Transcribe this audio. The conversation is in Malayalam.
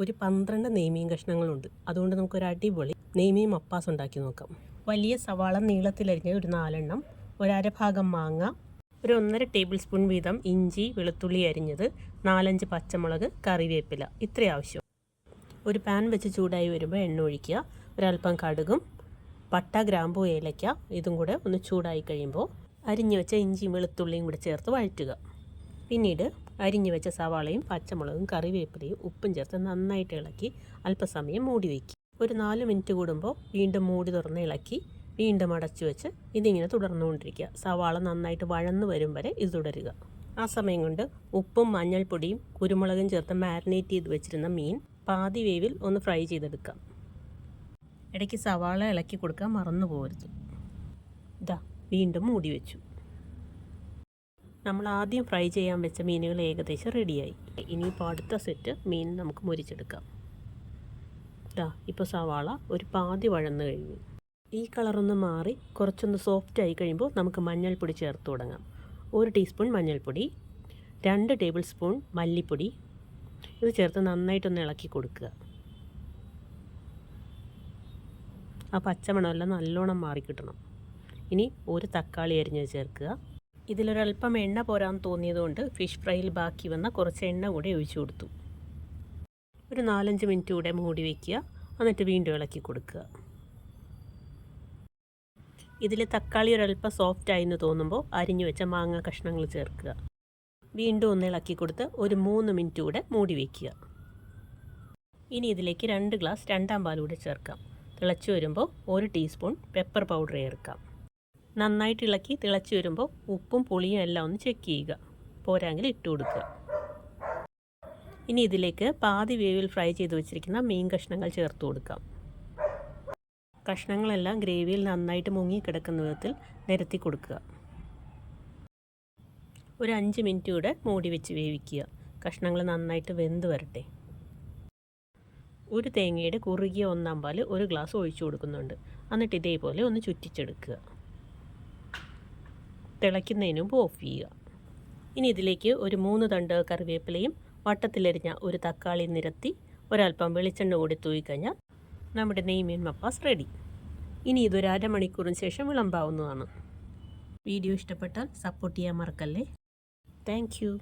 ഒരു 12 നെയ്മീൻ കഷ്ണങ്ങളുണ്ട്. അതുകൊണ്ട് നമുക്കൊരു അടിപൊളി നെയ്മീൻ മപ്പാസ് ഉണ്ടാക്കി നോക്കാം. വലിയ സവാള നീളത്തിലരിഞ്ഞ ഒരു 4 എണ്ണം, ഒരു അരഭാഗം മാങ്ങ, ഒരു 1.5 ടേബിൾ സ്പൂൺ വീതം ഇഞ്ചി വെളുത്തുള്ളി അരിഞ്ഞത്, 4-5 പച്ചമുളക്, കറിവേപ്പില, ഇത്രയും ആവശ്യം. ഒരു പാൻ വെച്ച് ചൂടായി വരുമ്പോൾ എണ്ണ ഒഴിക്കുക. ഒരല്പം കടുകും പട്ട ഗ്രാമ്പൂ ഏലയ്ക്ക ഇതും കൂടെ ഒന്ന് ചൂടായി കഴിയുമ്പോൾ അരിഞ്ഞു വെച്ച ഇഞ്ചിയും വെളുത്തുള്ളിയും കൂടെ ചേർത്ത് വഴറ്റുക. പിന്നീട് അരിഞ്ഞു വെച്ച സവാളയും പച്ചമുളകും കറിവേപ്പിലയും ഉപ്പും ചേർത്ത് നന്നായിട്ട് ഇളക്കി അല്പസമയം മൂടി വയ്ക്കുക. ഒരു 4 മിനിറ്റ് കൂടുമ്പോൾ വീണ്ടും മൂടി തുറന്ന് ഇളക്കി വീണ്ടും അടച്ചു വെച്ച് ഇതിങ്ങനെ തുടർന്നുകൊണ്ടിരിക്കുക. സവാള നന്നായിട്ട് വഴന്നു വരും വരെ ഇത് തുടരുക. ആ സമയം കൊണ്ട് ഉപ്പും മഞ്ഞൾപ്പൊടിയും കുരുമുളകും ചേർത്ത് മാരിനേറ്റ് ചെയ്ത് വെച്ചിരുന്ന മീൻ പാതി വേവിൽ ഒന്ന് ഫ്രൈ ചെയ്തെടുക്കാം. ഇടയ്ക്ക് സവാള ഇളക്കി കൊടുക്കാൻ മറന്നു പോകരുത്. ഇതാ വീണ്ടും മൂടി വെച്ചു. നമ്മൾ ആദ്യം ഫ്രൈ ചെയ്യാൻ വെച്ച മീനുകൾ ഏകദേശം റെഡിയായി. ഇനിയിപ്പോൾ അടുത്ത സെറ്റ് മീൻ നമുക്ക് മുരിച്ചെടുക്കാം. ഇതാ ഇപ്പോൾ സവാള ഒരു പാതി വഴന്നു കഴിഞ്ഞു. ഈ കളറൊന്ന് മാറി കുറച്ചൊന്ന് സോഫ്റ്റായി കഴിയുമ്പോൾ നമുക്ക് മഞ്ഞൾപ്പൊടി ചേർത്ത് തുടങ്ങാം. 1 ടീസ്പൂൺ മഞ്ഞൾപ്പൊടി, 2 ടേബിൾ സ്പൂൺ മല്ലിപ്പൊടി, ഇത് ചേർത്ത് നന്നായിട്ടൊന്ന് ഇളക്കി കൊടുക്കുക. ആ പച്ചമണമെല്ലാം നല്ലോണം മാറിക്കിട്ടണം. ഇനി ഒരു തക്കാളി അരിഞ്ഞത് ചേർക്കുക. ഇതിലൊരല്പം എണ്ണ പോരാൻ തോന്നിയതുകൊണ്ട് ഫിഷ് ഫ്രൈയിൽ ബാക്കി വന്ന കുറച്ച് എണ്ണ കൂടെ ഒഴിച്ചു കൊടുത്തു. ഒരു 4-5 മിനിറ്റ് കൂടെ മൂടി വയ്ക്കുക. എന്നിട്ട് വീണ്ടും ഇളക്കി കൊടുക്കുക. ഇതിൽ തക്കാളി ഒരല്പം സോഫ്റ്റായി എന്ന് തോന്നുമ്പോൾ അരിഞ്ഞു വെച്ച മാങ്ങ കഷ്ണങ്ങൾ ചേർക്കുക. വീണ്ടും ഒന്ന് ഇളക്കി കൊടുത്ത് ഒരു 3 മിനിറ്റ് കൂടെ മൂടി വയ്ക്കുക. ഇനി ഇതിലേക്ക് 2 ഗ്ലാസ് രണ്ടാം പാൽ കൂടെ ചേർക്കാം. തിളച്ചു വരുമ്പോൾ 1 ടീസ്പൂൺ പെപ്പർ പൗഡർ ചേർക്കാം. നന്നായിട്ട് ഇളക്കി തിളച്ചു വരുമ്പോൾ ഉപ്പും പുളിയും എല്ലാം ഒന്ന് ചെക്ക് ചെയ്യുക. പോരാങ്കിൽ ഇട്ട് കൊടുക്കുക. ഇനി ഇതിലേക്ക് പാതി വേവിൽ ഫ്രൈ ചെയ്ത് വെച്ചിരിക്കുന്ന മീൻ കഷ്ണങ്ങൾ ചേർത്ത് കൊടുക്കാം. കഷ്ണങ്ങളെല്ലാം ഗ്രേവിയിൽ നന്നായിട്ട് മുങ്ങിക്കിടക്കുന്ന വിധത്തിൽ നിരത്തി കൊടുക്കുക. ഒരു 5 മിനിറ്റ് കൂടെ മൂടി വെച്ച് വേവിക്കുക. കഷ്ണങ്ങൾ നന്നായിട്ട് വെന്ത് വരട്ടെ. ഒരു തേങ്ങയുടെ കുറുകിയ 1/4 പാൽ 1 ഗ്ലാസ് ഒഴിച്ചു കൊടുക്കുന്നുണ്ട്. എന്നിട്ട് ഇതേപോലെ ഒന്ന് ചുറ്റിച്ചെടുക്കുക. തിളയ്ക്കുന്നതിന് മുമ്പ് ഓഫ് ചെയ്യുക. ഇനി ഇതിലേക്ക് ഒരു 3 തണ്ട് കറിവേപ്പിലയും വട്ടത്തിലരിഞ്ഞ ഒരു തക്കാളി നിരത്തി ഒരല്പം വെളിച്ചെണ്ണ കൂടി തൂയിക്കഴിഞ്ഞാൽ നമ്മുടെ നെയ്മീൻ മപ്പാസ് റെഡി. ഇനി ഇതൊരു അരമണിക്കൂറിന് ശേഷം വിളമ്പാവുന്നതാണ്. വീഡിയോ ഇഷ്ടപ്പെട്ടാൽ സപ്പോർട്ട് ചെയ്യാൻ മറക്കല്ലേ. Thank you.